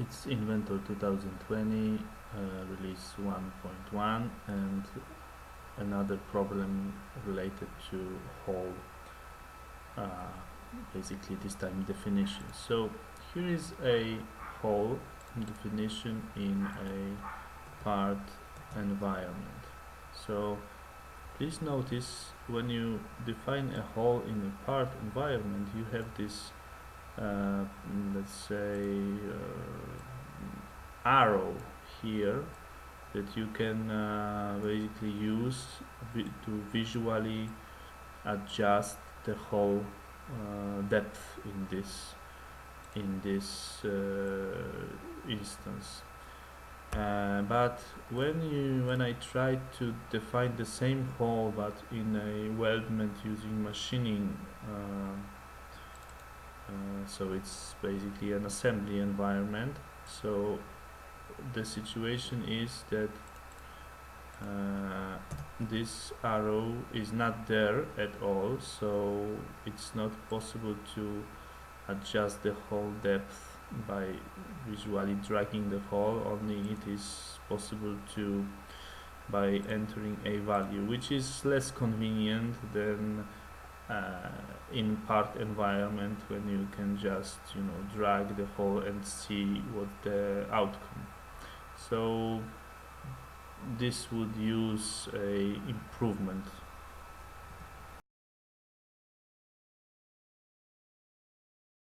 It's Inventor 2020, release 1.1, and another problem related to hole, uh, basically this time definition. So here is a hole definition in a part environment. So please notice when you define a hole in a part environment, you have this, uh, let's say, arrow here that you can basically use to visually adjust the whole depth in this instance. But when I try to define the same hole but in a weldment using machining, so it's basically an assembly environment. So the situation is that this arrow is not there at all, so it's not possible to adjust the hole depth by visually dragging the hole. Only it is possible to by entering a value, which is less convenient than in part environment when you can just drag the hole and see what the outcome. So this would use a improvement